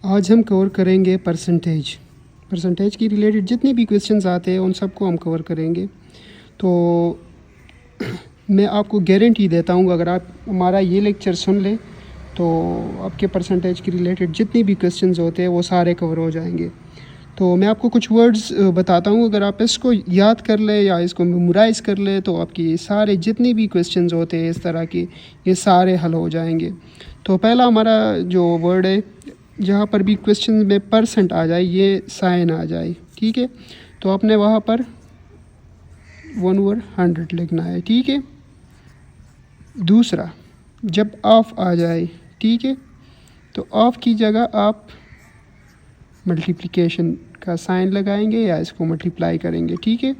आज हम कवर करेंगे परसेंटेज की रिलेटेड जितने भी क्वेश्चंस आते हैं उन सबको हम कवर करेंगे। तो मैं आपको गारंटी देता हूँ अगर आप हमारा ये लेक्चर सुन लें तो आपके परसेंटेज की रिलेटेड जितने भी क्वेश्चंस होते हैं वो सारे कवर हो जाएंगे। तो मैं आपको कुछ वर्ड्स बताता हूँ, अगर आप इसको याद कर ले या इसको मेमोराइज़ कर ले तो आपकी सारे जितने भी क्वेश्चंस होते हैं इस तरह के ये सारे हल हो जाएंगे। तो पहला हमारा जो वर्ड है, जहाँ पर भी क्वेश्चन में परसेंट आ जाए ये साइन आ जाए, ठीक है, तो आपने वहाँ पर 1/100 लिखना है, ठीक है। दूसरा, जब ऑफ आ जाए, ठीक है, तो ऑफ की जगह आप मल्टीप्लिकेशन का साइन लगाएंगे या इसको मल्टीप्लाई करेंगे, ठीक है।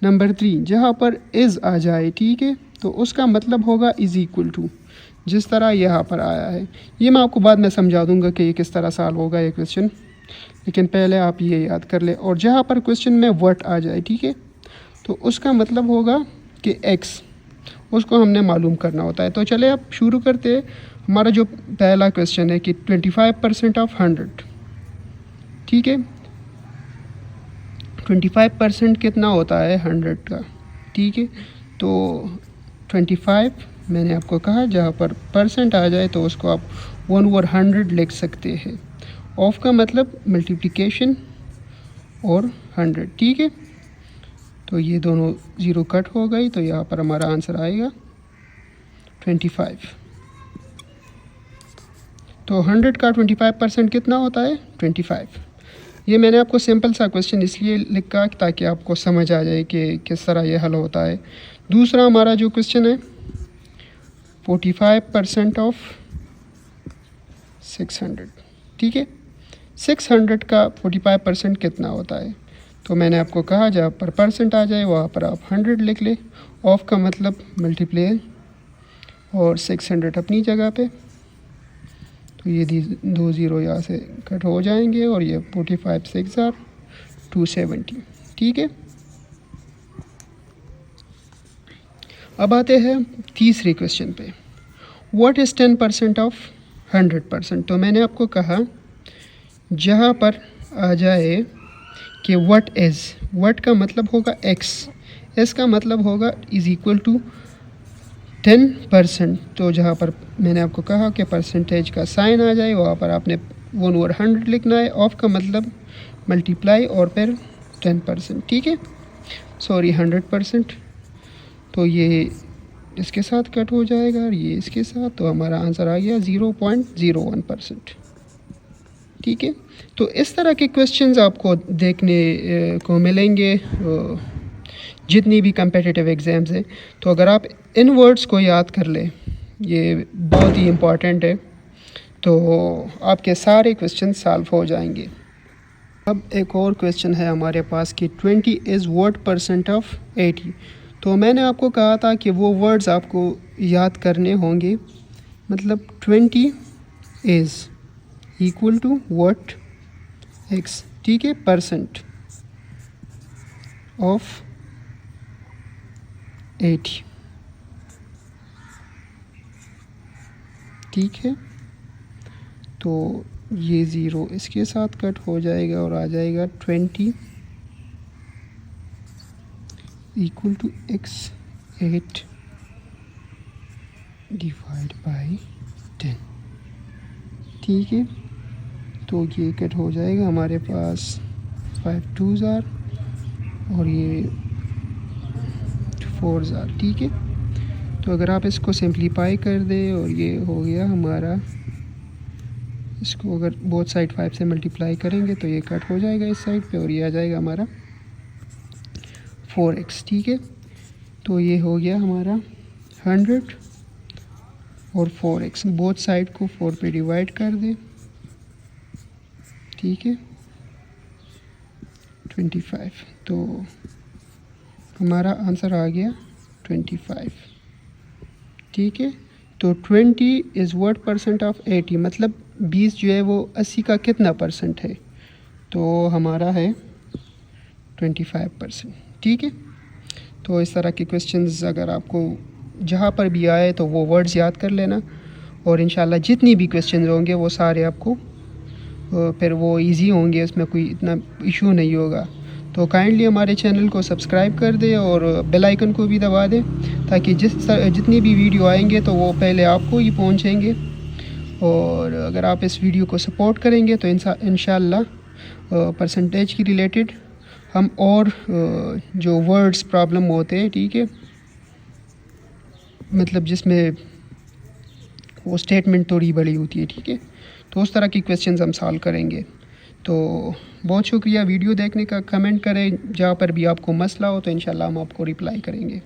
नंबर 3, जहाँ पर इज़ आ जाए, ठीक है, तो उसका मतलब होगा इज़ इक्वल टू, जिस तरह यहाँ पर आया है। ये मैं आपको बाद में समझा दूंगा कि ये किस तरह सॉल्व होगा ये क्वेश्चन, लेकिन पहले आप ये याद कर ले। और जहाँ पर क्वेश्चन में व्हाट आ जाए, ठीक है, तो उसका मतलब होगा कि एक्स, उसको हमने मालूम करना होता है। तो चले अब शुरू करते हैं। हमारा जो पहला क्वेश्चन है कि 25% ऑफ 100, ठीक है, 25% कितना होता है 100 का, ठीक है। तो 25 मैंने आपको कहा जहाँ पर परसेंट आ जाए तो उसको आप 1/100 लिख सकते हैं। ऑफ का मतलब मल्टीप्लिकेशन और 100, ठीक है। तो ये दोनों ज़ीरो कट हो गई तो यहाँ पर हमारा आंसर आएगा 25। तो 100 का 25% कितना होता है 25। ये मैंने आपको सिंपल सा क्वेश्चन इसलिए लिखा ताकि आपको समझ आ जाए कि किस तरह ये हल होता है। दूसरा हमारा जो क्वेश्चन है 45% ऑफ 600, ठीक है। 600 का 45% कितना होता है, तो मैंने आपको कहा जहाँ पर परसेंट आ जाए वहाँ पर आप 100 लिख ले। ऑफ का मतलब मल्टीप्लाई और 600 अपनी जगह पे, तो ये 2 ज़ीरो यहाँ से कट हो जाएंगे और ये 45 6 are 270, ठीक है। अब आते हैं तीसरे क्वेश्चन पे, व्हाट इज़ 10% ऑफ 100%। तो मैंने आपको कहा जहाँ पर आ जाए कि व्हाट इज़, व्हाट का मतलब होगा एक्स, एस का मतलब होगा इज़ इक्वल टू 10%। तो जहाँ पर मैंने आपको कहा कि परसेंटेज का साइन आ जाए वहाँ पर आपने 1/100 लिखना है। ऑफ का मतलब मल्टीप्लाई और फिर 10%, ठीक है, सॉरी 100%। तो ये इसके साथ कट हो जाएगा और ये इसके साथ, तो हमारा आंसर आ गया 0.01%, ठीक है। तो इस तरह के क्वेश्चंस आपको देखने को मिलेंगे जितनी भी कम्पिटिटिव एग्ज़ाम्स हैं। तो अगर आप इन वर्ड्स को याद कर लें, ये बहुत ही इम्पॉर्टेंट है, तो आपके सारे क्वेश्चन सॉल्व हो जाएंगे। अब एक और क्वेश्चन है हमारे पास कि 20 इज़ व्हाट % ऑफ 80। तो मैंने आपको कहा था कि वो वर्ड्स आपको याद करने होंगे, मतलब 20 is equal to what X, ठीक है, परसेंट ऑफ 80, ठीक है। तो ये ज़ीरो इसके साथ कट हो जाएगा और आ जाएगा 20 equal to x 8 divide by 10, ठीक है। तो ये कट हो जाएगा हमारे पास 5 2s are और ये 4s are, ठीक है। तो अगर आप इसको सिंप्लीफाई कर दें और ये हो गया हमारा, इसको अगर बोथ साइड 5 से मल्टीप्लाई करेंगे तो ये कट हो जाएगा इस साइड पे और ये आ जाएगा हमारा 4x, ठीक है। तो ये हो गया हमारा 100 और 4x, बोथ साइड को 4 पे डिवाइड कर दें, ठीक है, 25। तो हमारा आंसर आ गया 25, ठीक है। तो 20 इज़ व्हाट % ऑफ 80, मतलब 20 जो है वो 80 का कितना परसेंट है, तो हमारा है 25%, ठीक है। तो इस तरह के क्वेश्चंस अगर आपको जहाँ पर भी आए तो वो वर्ड्स याद कर लेना और इंशाल्लाह जितनी भी क्वेश्चंस होंगे वो सारे आपको फिर वो इजी होंगे, उसमें कोई इतना इशू नहीं होगा। तो काइंडली हमारे चैनल को सब्सक्राइब कर दें और बेल आइकन को भी दबा दें, ताकि जितनी भी वीडियो आएंगे तो वो पहले आपको ही पहुंचेंगे। और अगर आप इस वीडियो को सपोर्ट करेंगे तो इंशाल्लाह परसेंटेज की रिलेटेड हम और जो वर्ड्स प्रॉब्लम होते हैं, ठीक है, मतलब जिसमें वो स्टेटमेंट थोड़ी बड़ी होती है, ठीक है, तो उस तरह की क्वेश्चंस हम सॉल्व करेंगे। तो बहुत शुक्रिया वीडियो देखने का। कमेंट करें जहाँ पर भी आपको मसला हो, तो इंशाल्लाह हम आपको रिप्लाई करेंगे।